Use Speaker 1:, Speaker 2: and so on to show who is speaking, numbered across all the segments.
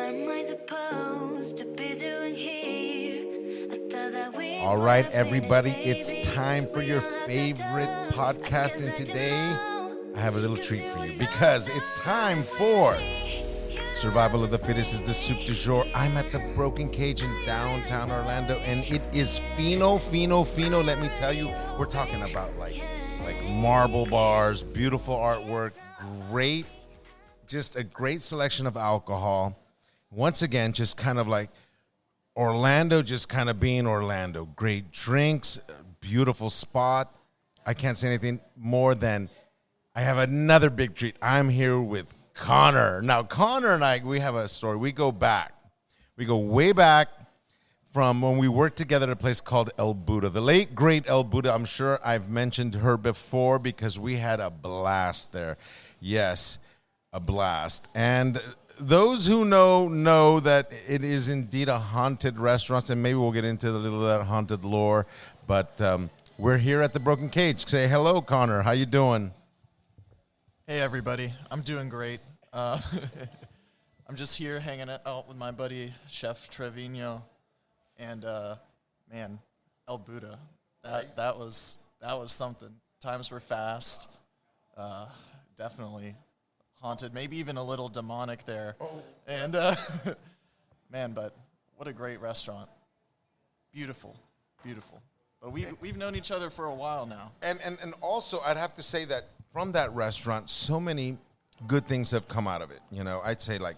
Speaker 1: am I supposed to be doing here? I thought that we
Speaker 2: All right, everybody, it's time for your favorite podcast. And today, I have a little treat for you because it's time for Survival of the Fittest is the soup du jour. I'm at the Broken Cage in downtown Orlando, and it is fino. Let me tell you, we're talking about like marble bars, beautiful artwork, just a great selection of alcohol. Once again, just kind of like Orlando, just kind of being Orlando. Great drinks, beautiful spot. I can't say anything more than I have another big treat. I'm here with Conor. Now, Conor and I, we have a story. We go back. We go way back from when we worked together at a place called El Buddha. The late, great El Buddha. I'm sure I've mentioned her before because we had a blast there. Yes, a blast. And those who know that it is indeed a haunted restaurant, and maybe we'll get into a little of that haunted lore. But we're here at the Broken Cage. Say hello, Conor. How you doing?
Speaker 3: Hey, everybody. I'm doing great. I'm just here hanging out with my buddy, Chef Treviño. And, man, El Buddha, that was something. Times were fast. Definitely haunted, maybe even a little demonic there. Oh. And, man, but what a great restaurant. Beautiful. But we've known each other for a while now.
Speaker 2: And also, I'd have to say that from that restaurant, so many good things have come out of it. You know, I'd say like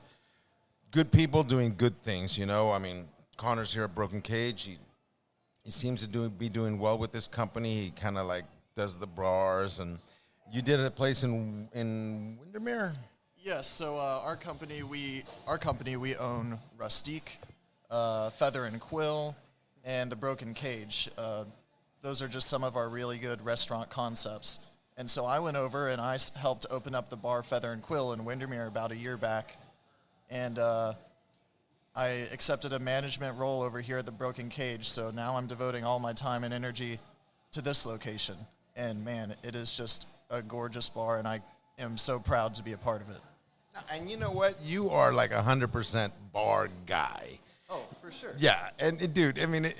Speaker 2: good people doing good things, you know. I mean, Conor's here at Broken Cage. He seems to be doing well with this company. He kind of like does the bars, and you did a place in Windermere.
Speaker 3: Yes. So our company we own Rustique, Feather and Quill, and the Broken Cage. Those are just some of our really good restaurant concepts. And so I went over and I helped open up the bar Feather and Quill in Windermere about a year back. And I accepted a management role over here at the Broken Cage. So now I'm devoting all my time and energy to this location. And man, it is just a gorgeous bar, and I am so proud to be a part of it.
Speaker 2: And you know what? You are like 100% bar guy.
Speaker 3: Oh, for sure.
Speaker 2: Yeah. And dude, I mean,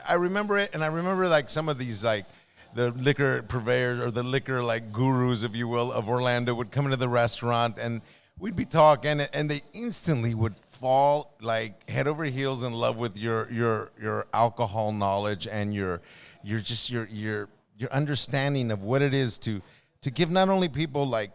Speaker 2: I remember it, and I remember like some of these like the liquor purveyors or the liquor like gurus, if you will, of Orlando would come into the restaurant, and we'd be talking, and they instantly would fall like head over heels in love with your alcohol knowledge and your understanding of what it is to give not only people like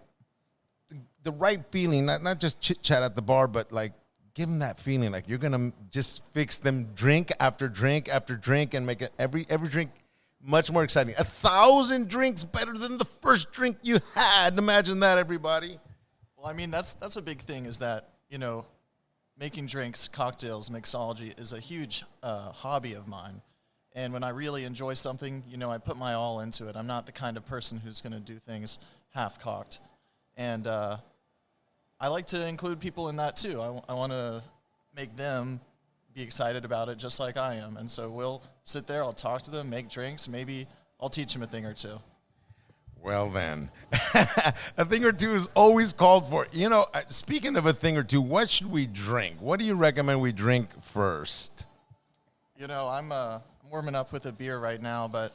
Speaker 2: the right feeling, not just chit chat at the bar, but like give them that feeling like you're gonna just fix them drink after drink after drink and make it every drink much more exciting. 1,000 drinks better than the first drink you had. Imagine that, everybody.
Speaker 3: Well, I mean, that's a big thing is that, you know, making drinks, cocktails, mixology is a huge hobby of mine. And when I really enjoy something, you know, I put my all into it. I'm not the kind of person who's going to do things half-cocked. And I like to include people in that, too. I want to make them be excited about it just like I am. And so we'll sit there, I'll talk to them, make drinks, maybe I'll teach them a thing or two.
Speaker 2: Well then, a thing or two is always called for. You know, speaking of a thing or two, what should we drink? What do you recommend we drink first?
Speaker 3: You know, I'm warming up with a beer right now, but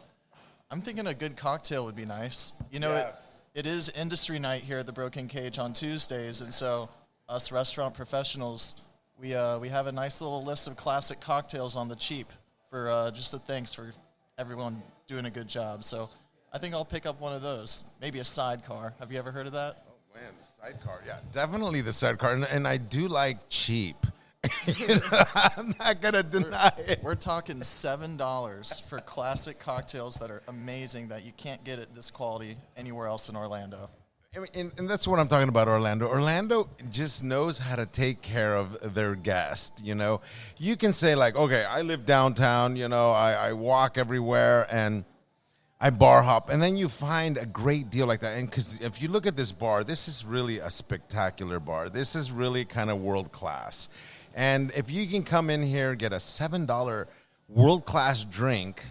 Speaker 3: I'm thinking a good cocktail would be nice. You know,
Speaker 2: yes.
Speaker 3: It is industry night here at the Broken Cage on Tuesdays, and so us restaurant professionals, we have a nice little list of classic cocktails on the cheap for just a thanks for everyone doing a good job. So I think I'll pick up one of those, maybe a sidecar. Have you ever heard of that?
Speaker 2: Oh, man, the sidecar. Yeah, definitely the sidecar. And I do like cheap. You know, I'm not going to deny it.
Speaker 3: We're talking $7 for classic cocktails that are amazing that you can't get at this quality anywhere else in Orlando.
Speaker 2: I mean, and that's what I'm talking about, Orlando. Orlando just knows how to take care of their guest, you know. You can say, like, okay, I live downtown, you know, I walk everywhere, and I bar hop. And then you find a great deal like that. And because if you look at this bar, this is really a spectacular bar. This is really kind of world class. And if you can come in here, get a $7 world class drink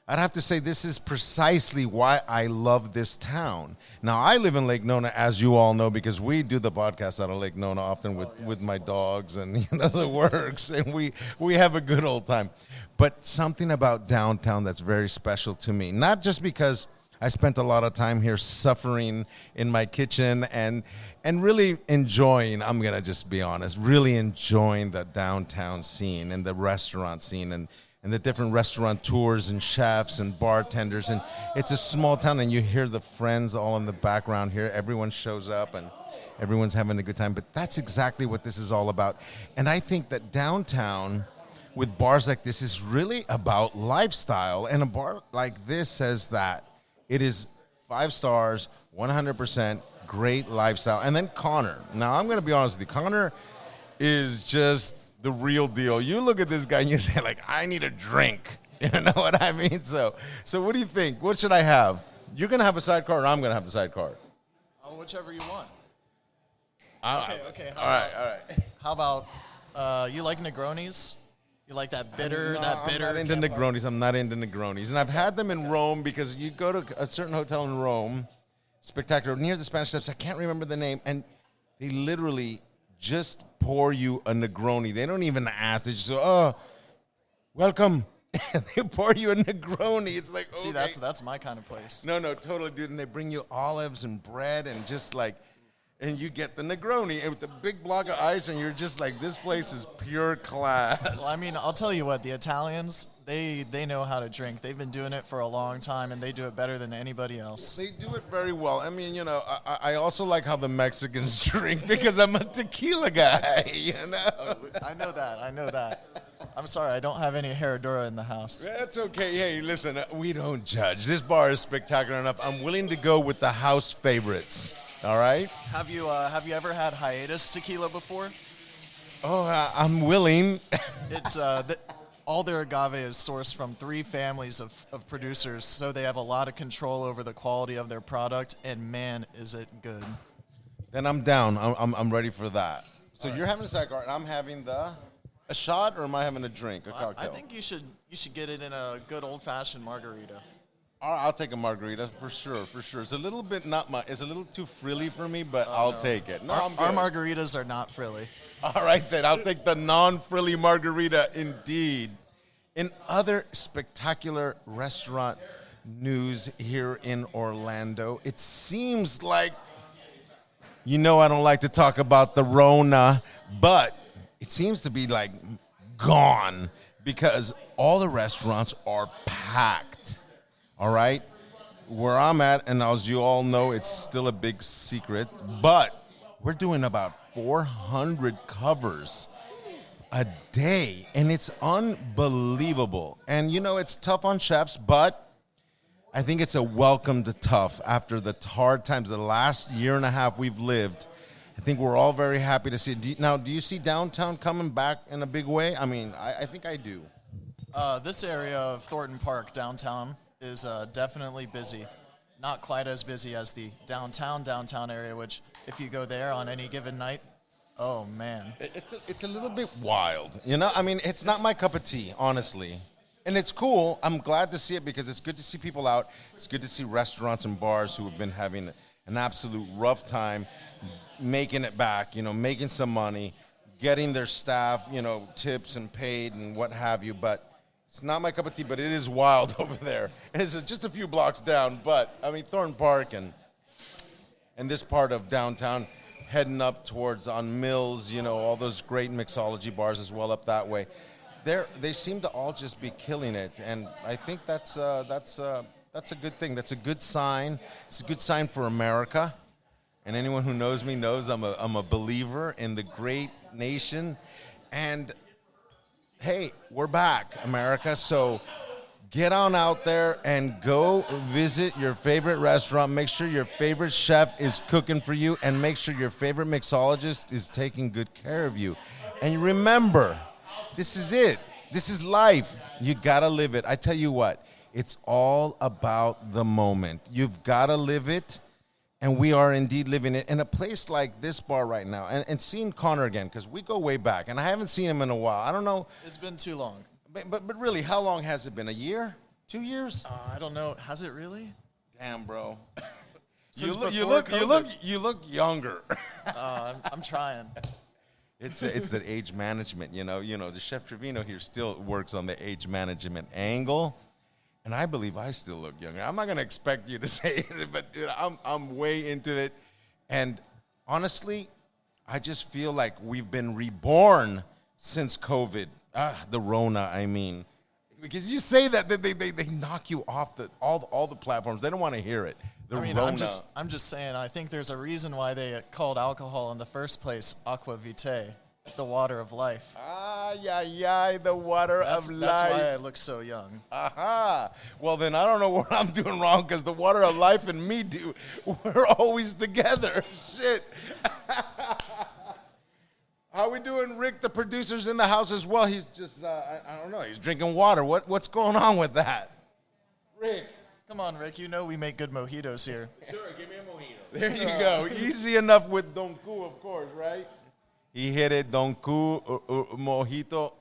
Speaker 2: I'd have to say this is precisely why I love this town. Now, I live in Lake Nona, as you all know, because we do the podcast out of Lake Nona often with my dogs and the works, and we have a good old time. But something about downtown that's very special to me, not just because I spent a lot of time here suffering in my kitchen and really enjoying, I'm going to just be honest, really enjoying the downtown scene and the restaurant scene and the different restaurateurs and chefs and bartenders. And it's a small town, and you hear the friends all in the background here. Everyone shows up, and everyone's having a good time. But that's exactly what this is all about. And I think that downtown, with bars like this, is really about lifestyle. And a bar like this says that. It is 5 stars, 100% great lifestyle. And then Conor. Now, I'm going to be honest with you. Conor is just the real deal. You look at this guy and you say, like, I need a drink. You know what I mean? So what do you think? What should I have? You're going to have a sidecar, or I'm going to have the sidecar?
Speaker 3: Oh, whichever you want. Okay.
Speaker 2: All right.
Speaker 3: How about you like Negronis? You like that bitter?
Speaker 2: I'm not into Negronis. I'm not into Negronis. And I've had them in Rome, because you go to a certain hotel in Rome, spectacular, near the Spanish Steps. I can't remember the name. And they literally just pour you a Negroni. They don't even ask. They just go, oh, welcome. And they pour you a Negroni. It's like, okay.
Speaker 3: See, that's my kind of place.
Speaker 2: No, totally, dude. And they bring you olives and bread and just like, and you get the Negroni and with the big block of ice, and you're just like, this place is pure class.
Speaker 3: Well, I mean, I'll tell you what, the Italians, they know how to drink. They've been doing it for a long time, and they do it better than anybody else.
Speaker 2: They do it very well. I mean, I also like how the Mexicans drink, because I'm a tequila guy,
Speaker 3: Oh, I know that. I'm sorry, I don't have any Herradura in the house.
Speaker 2: That's okay. Hey, listen, we don't judge. This bar is spectacular enough. I'm willing to go with the house favorites. All right.
Speaker 3: Have you ever had hiatus tequila before?
Speaker 2: Oh, I'm willing.
Speaker 3: It's all their agave is sourced from 3 families of producers, so they have a lot of control over the quality of their product. And man, is it good!
Speaker 2: Then I'm down. I'm ready for that. So you're having a sidecar, and I'm having a shot, or am I having a drink, a cocktail?
Speaker 3: I think you should get it in a good old-fashioned margarita.
Speaker 2: I'll take a margarita for sure. It's a little bit it's a little too frilly for me, but I'll take it. No,
Speaker 3: our margaritas are not frilly.
Speaker 2: All right, then I'll take the non-frilly margarita indeed. In other spectacular restaurant news here in Orlando, it seems like, I don't like to talk about the Rona, but it seems to be like gone, because all the restaurants are packed. All right, where I'm at, and as you all know, it's still a big secret, but we're doing about 400 covers a day, and it's unbelievable. And it's tough on chefs, but I think it's a welcome to tough after the hard times the last year and a half we've lived. I think we're all very happy to see it. Now, do you see downtown coming back in a big way? I mean, I think I do.
Speaker 3: This area of Thornton Park, downtown, is definitely busy. Not quite as busy as the downtown area, which if you go there on any given night, oh man.
Speaker 2: It's a little bit wild, I mean, it's not my cup of tea, honestly. And it's cool. I'm glad to see it, because it's good to see people out. It's good to see restaurants and bars who have been having an absolute rough time making it back, making some money, getting their staff, tips and paid and what have you. But it's not my cup of tea, but it is wild over there. And it's just a few blocks down. But, I mean, Thornton Park and this part of downtown, heading up towards on Mills, all those great mixology bars as well up that way. They seem to all just be killing it. And I think that's a good thing. That's a good sign. It's a good sign for America. And anyone who knows me knows I'm a believer in the great nation. And hey, we're back, America. So get on out there and go visit your favorite restaurant. Make sure your favorite chef is cooking for you, and make sure your favorite mixologist is taking good care of you. And remember, this is it. This is life. You got to live it. I tell you what, it's all about the moment. You've got to live it. And we are indeed living it in a place like this bar right now. And seeing Conor again, because we go way back, and I haven't seen him in a while. I don't know.
Speaker 3: It's been too long.
Speaker 2: But really, how long has it been? A year? 2 years?
Speaker 3: I don't know. Has it really?
Speaker 2: Damn, bro.
Speaker 3: Since
Speaker 2: you
Speaker 3: before
Speaker 2: look younger.
Speaker 3: I'm trying.
Speaker 2: It's that age management, you know. The Chef Treviño here still works on the age management angle, and I believe I still look younger. I'm not going to expect you to say it, but dude, I'm way into it, and honestly, I just feel like we've been reborn since COVID. The Rona, I mean, because you say that they knock you off all the platforms. They don't want to hear it. The Rona.
Speaker 3: I'm just saying. I think there's a reason why they called alcohol in the first place aqua vitae, the water of life.
Speaker 2: The water of life.
Speaker 3: That's why I look so young.
Speaker 2: Aha. Well, then I don't know what I'm doing wrong because the water of life and me we're always together. Shit. How we doing, Rick? The producer's in the house as well. He's just, I don't know, he's drinking water. What's going on with that? Rick.
Speaker 3: Come on, Rick. You know we make good mojitos here.
Speaker 2: Sure, give me a mojito. There you go. Easy enough with Don Q, of course, right? He hit it, Don Q, mojito.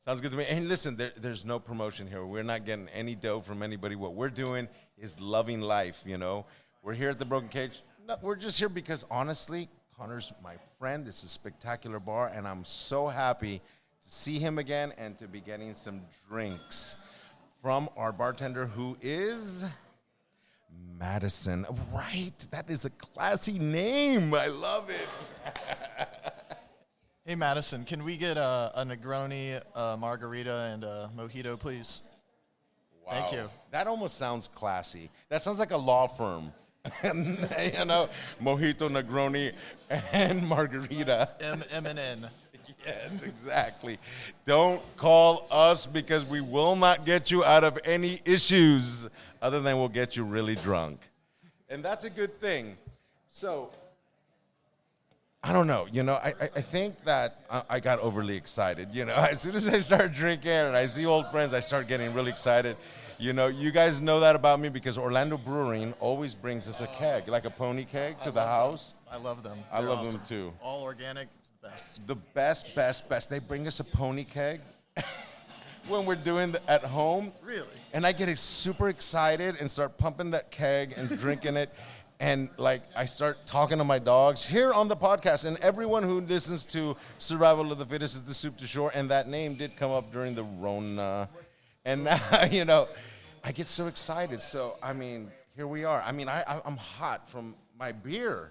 Speaker 2: Sounds good to me. And listen, there's no promotion here. We're not getting any dough from anybody. What we're doing is loving life, you know. We're here at the Broken Cage. No, we're just here because, honestly, Conor's my friend. This is a spectacular bar, and I'm so happy to see him again and to be getting some drinks from our bartender, who is Madison. Right, that is a classy name. I love it.
Speaker 3: Hey, Madison, can we get a Negroni, a margarita, and a mojito, please?
Speaker 2: Wow.
Speaker 3: Thank you.
Speaker 2: That almost sounds classy. That sounds like a law firm. You know, mojito, Negroni, and margarita.
Speaker 3: M&N.
Speaker 2: Yes, exactly. Don't call us because we will not get you out of any issues other than we'll get you really drunk. And that's a good thing. So, I don't know. You know, I think that I got overly excited. You know, as soon as I start drinking and I see old friends, I start getting really excited. You know, you guys know that about me because Orlando Brewing always brings us a keg, like a pony keg to the house.
Speaker 3: I love them.
Speaker 2: I
Speaker 3: They're
Speaker 2: love
Speaker 3: awesome.
Speaker 2: them too.
Speaker 3: All organic. It's the best.
Speaker 2: The best. They bring us a pony keg when we're doing at home.
Speaker 3: Really?
Speaker 2: And I get super excited and start pumping that keg and drinking it. And, like, I start talking to my dogs here on the podcast. And everyone who listens to Survival of the Fittest is the Soup to Shore. And that name did come up during the Rona. And now, you know, I get so excited. So, I mean, here we are. I mean, I'm hot from my beer.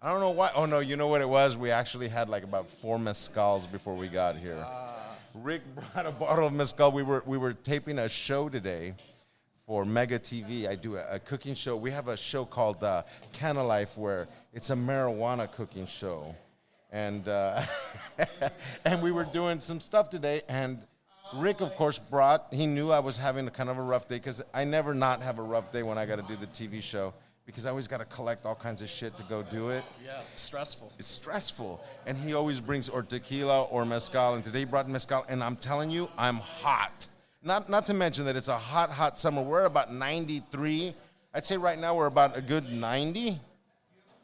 Speaker 2: I don't know why. Oh, no, you know what it was? We actually had, like, about 4 mezcals before we got here. Rick brought a bottle of mezcal. We were taping a show today for Mega TV. I do a cooking show. We have a show called Canna Life where it's a marijuana cooking show. And and we were doing some stuff today, and Rick, of course, he knew I was having a kind of a rough day because I never not have a rough day when I got to do the TV show because I always got to collect all kinds of shit to go do it.
Speaker 3: Yeah, it's stressful.
Speaker 2: It's stressful. And he always brings or tequila or mezcal, and today he brought mezcal, and I'm telling you, I'm hot. Not to mention that it's a hot, hot summer. We're at about 93. I'd say right now we're about a good 90.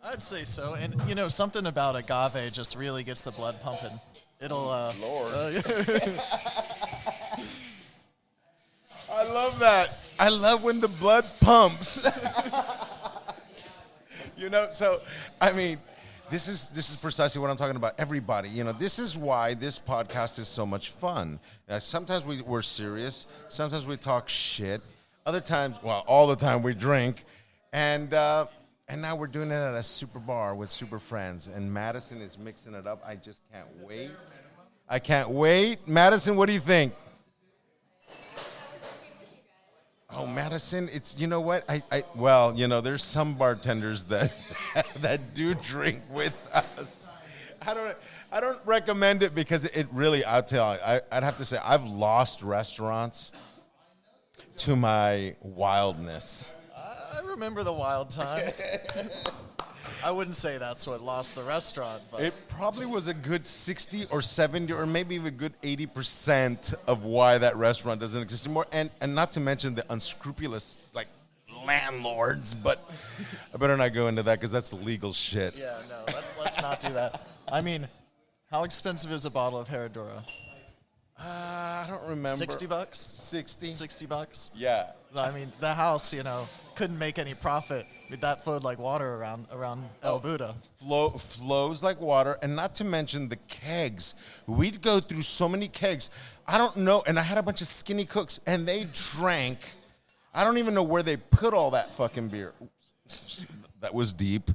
Speaker 3: I'd say so. And, you know, something about agave just really gets the blood pumping. It'll,
Speaker 2: Lord. I love that. I love when the blood pumps. You know, so, I mean, this is precisely what I'm talking about. Everybody, you know, this is why this podcast is so much fun. Now, sometimes we're serious. Sometimes we talk shit. Other times, well, all the time we drink. And now we're doing it at a super bar with super friends. And Madison is mixing it up. I just can't wait. I can't wait. Madison, what do you think? Oh, Madison, it's, you know what? Well, you know, there's some bartenders that that do drink with us. I don't recommend it because it really, I'll tell you, I'd have to say I've lost restaurants to my wildness.
Speaker 3: I remember the wild times. I wouldn't say that's what lost the restaurant, but
Speaker 2: It probably was a good 60 or 70 or maybe even a good 80% of why that restaurant doesn't exist anymore. And not to mention the unscrupulous, like, landlords. But I better not go into that because that's legal shit.
Speaker 3: yeah, no, let's not do that. I mean, how expensive is a bottle of Herradura?
Speaker 2: I don't remember.
Speaker 3: $60?
Speaker 2: 60?
Speaker 3: $60?
Speaker 2: Yeah.
Speaker 3: I mean, the house, couldn't make any profit. That flowed like water around El Buddha.
Speaker 2: Flows like water, and not to mention the kegs. We'd go through so many kegs. I don't know, and I had a bunch of skinny cooks, and they drank. I don't even know where they put all that fucking beer. Oops. That was deep.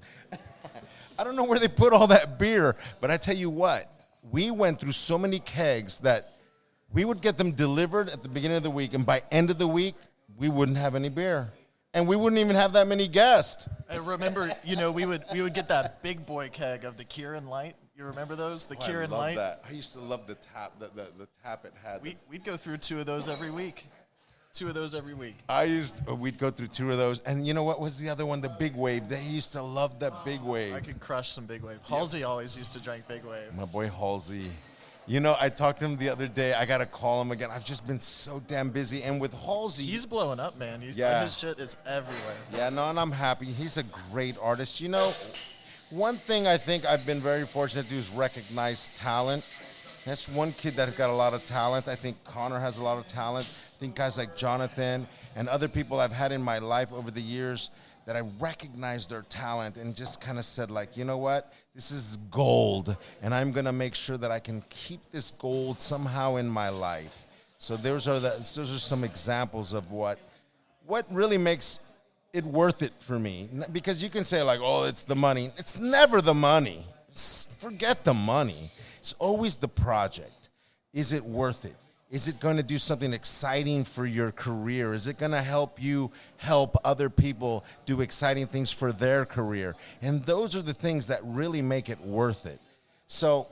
Speaker 2: I don't know where they put all that beer, but I tell you what, we went through so many kegs that we would get them delivered at the beginning of the week, and by end of the week, we wouldn't have any beer. And we wouldn't even have that many guests.
Speaker 3: I remember, we would get that big boy keg of the Kirin Light. You remember those? The Kirin Light?
Speaker 2: That. I used to love the tap, the tap it had.
Speaker 3: We'd go through 2 of those every week. 2 of those every week.
Speaker 2: We'd go through 2 of those. And you know what was the other one? The Big Wave. They used to love that Big Wave.
Speaker 3: I could crush some Big Wave. Halsey always used to drink Big Wave.
Speaker 2: My boy Halsey. I talked to him the other day. I got to call him again. I've just been so damn busy. And with Halsey.
Speaker 3: He's blowing up, man.
Speaker 2: Yeah.
Speaker 3: His shit is everywhere.
Speaker 2: Yeah, no, and I'm happy. He's a great artist. One thing I think I've been very fortunate to do is recognize talent. That's one kid that's got a lot of talent. I think Conor has a lot of talent. I think guys like Jonathan and other people I've had in my life over the years that I recognized their talent and just kind of said, like, you know what? This is gold, and I'm going to make sure that I can keep this gold somehow in my life. So those are some examples of what really makes it worth it for me. Because you can say, like, oh, it's the money. It's never the money. Forget the money. It's always the project. Is it worth it? Is it going to do something exciting for your career? Is it going to help you help other people do exciting things for their career? And those are the things that really make it worth it. So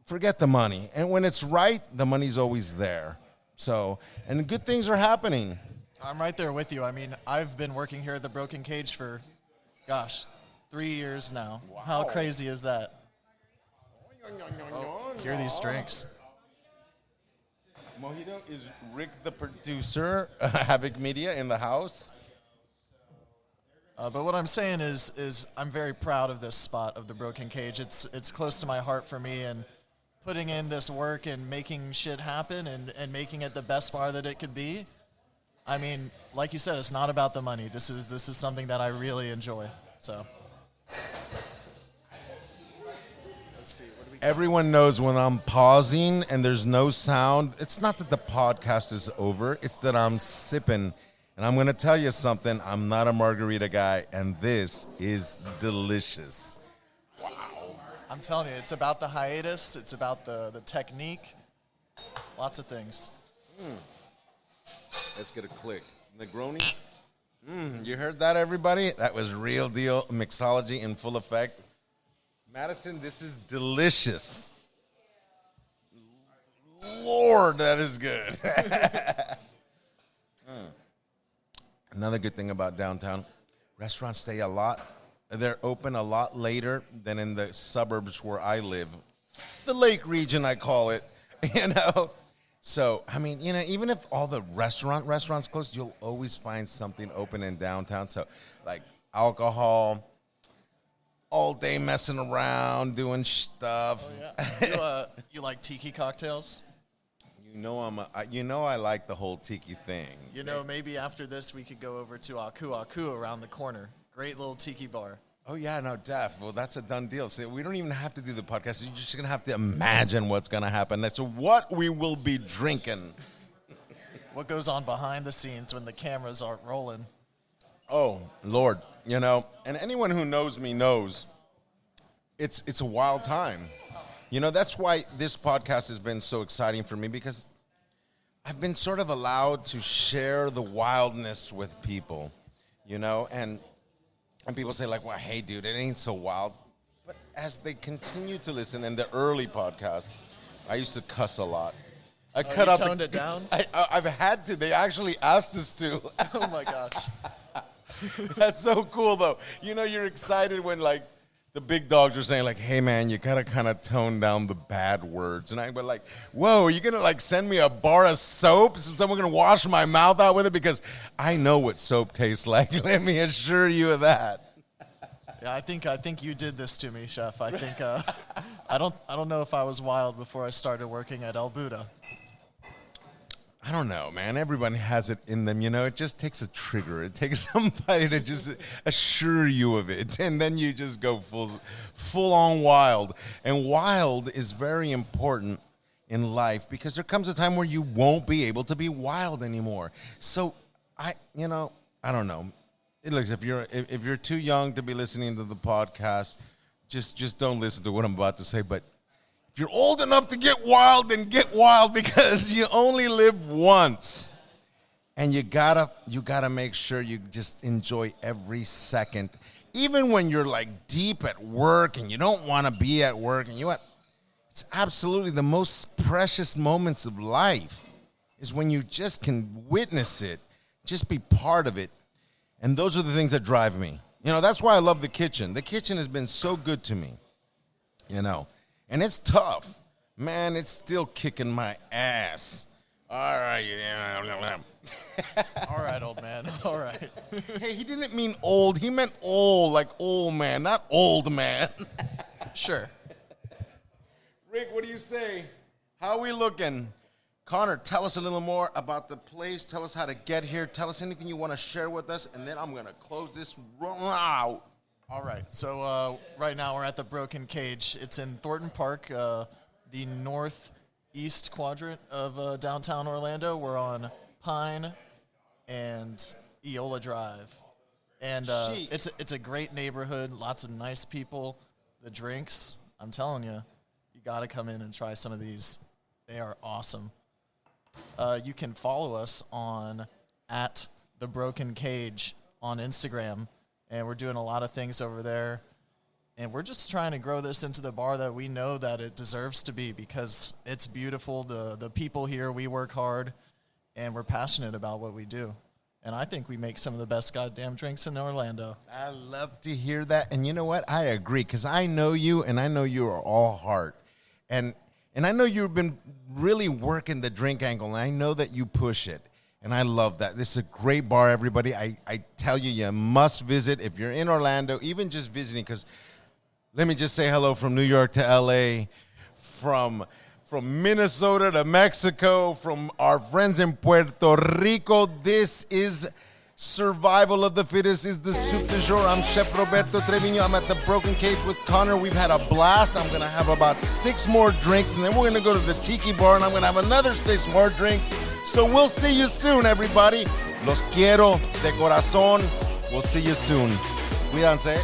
Speaker 2: forget the money. And when it's right, the money's always there. So, and good things are happening.
Speaker 3: I'm right there with you. I mean, I've been working here at the Broken Cage for, 3 years now. Wow. How crazy is that? Oh, hear these drinks.
Speaker 2: Mojito, is Rick the producer, Havoc Media, in the house?
Speaker 3: But what I'm saying is I'm very proud of this spot of the Broken Cage. It's close to my heart for me, and putting in this work and making shit happen and making it the best bar that it could be. I mean, like you said, it's not about the money. This is something that I really enjoy. So.
Speaker 2: Everyone knows when I'm pausing and there's no sound, it's not that the podcast is over, it's that I'm sipping. And I'm going to tell you something, I'm not a margarita guy, and this is delicious. Wow.
Speaker 3: I'm telling you, it's about the hiatus, it's about the technique, lots of things.
Speaker 2: Let's get a click. Negroni. You heard that, everybody? That was real deal mixology in full effect. Madison, this is delicious. Lord, that is good. Another good thing about downtown, restaurants they're open a lot later than in the suburbs where I live. The Lake region, I call it, So, I mean, even if all the restaurants close, you'll always find something open in downtown. So, like alcohol, all day messing around, doing stuff.
Speaker 3: Oh, yeah. You like tiki cocktails?
Speaker 2: I like the whole tiki thing.
Speaker 3: Maybe after this we could go over to Aku Aku around the corner. Great little tiki bar.
Speaker 2: Oh, yeah, no, def. Well, that's a done deal. See, we don't even have to do the podcast. You're just going to have to imagine what's going to happen. That's what we will be drinking.
Speaker 3: What goes on behind the scenes when the cameras aren't rolling.
Speaker 2: Oh, Lord. And anyone who knows me knows it's a wild time. That's why this podcast has been so exciting for me, because I've been sort of allowed to share the wildness with people, and people say, like, well, hey, dude, it ain't so wild. But as they continue to listen, in the early podcast, I used to cuss a lot. I
Speaker 3: toned it down?
Speaker 2: I've had to. They actually asked us to.
Speaker 3: Oh, my gosh.
Speaker 2: That's so cool, though. You're excited when, like, the big dogs are saying, like, hey, man, you got to kind of tone down the bad words. And I'm like, whoa, are you going to, like, send me a bar of soap so someone's going to wash my mouth out with it? Because I know what soap tastes like. Let me assure you of that.
Speaker 3: Yeah, I think you did this to me, Chef. I I don't know if I was wild before I started working at El Buddha.
Speaker 2: I don't know, man. Everybody has it in them, you know. It just takes a trigger. It takes somebody to just assure you of it, and then you just go full on wild. And wild is very important in life because there comes a time where you won't be able to be wild anymore. So I don't know. It looks if you're too young to be listening to the podcast, just don't listen to what I'm about to say. But if you're old enough to get wild, then get wild because you only live once. And you gotta make sure you just enjoy every second. Even when you're like deep at work and you don't want to be at work and it's absolutely the most precious moments of life is when you just can witness it, just be part of it. And those are the things that drive me. You know, that's why I love the kitchen. The kitchen has been so good to me, you know. And it's tough. Man, it's still kicking my ass. All right.
Speaker 3: All right, old man. All right.
Speaker 2: Hey, he didn't mean old. He meant old, like old man, not old man.
Speaker 3: Sure.
Speaker 2: Rick, what do you say? How are we looking? Conor, tell us a little more about the place. Tell us how to get here. Tell us anything you want to share with us, and then I'm going to close this out.
Speaker 3: All right. So right now we're at the Broken Cage. It's in Thornton Park, the northeast quadrant of downtown Orlando. We're on Pine and Eola Drive. And it's a great neighborhood, lots of nice people. The drinks, I'm telling you, you got to come in and try some of these. They are awesome. You can follow us on @TheBrokenCage on Instagram. And we're doing a lot of things over there. And we're just trying to grow this into the bar that we know that it deserves to be because it's beautiful. The people here, we work hard, and we're passionate about what we do. And I think we make some of the best goddamn drinks in Orlando.
Speaker 2: I love to hear that. And you know what? I agree because I know you, and I know you are all heart. And I know you've been really working the drink angle, and I know that you push it. And I love that. This is a great bar, everybody. I tell you, you must visit if you're in Orlando, even just visiting, because let me just say hello from New York to L.A., from Minnesota to Mexico, from our friends in Puerto Rico. This is Survival of the Fittest is the soup du jour. I'm Chef Roberto Treviño. I'm at the Broken Cage with Conor. We've had a blast. I'm going to have about 6 more drinks, and then we're going to go to the Tiki Bar, and I'm going to have another 6 more drinks. So we'll see you soon, everybody. Los quiero de corazón. We'll see you soon. Cuídense.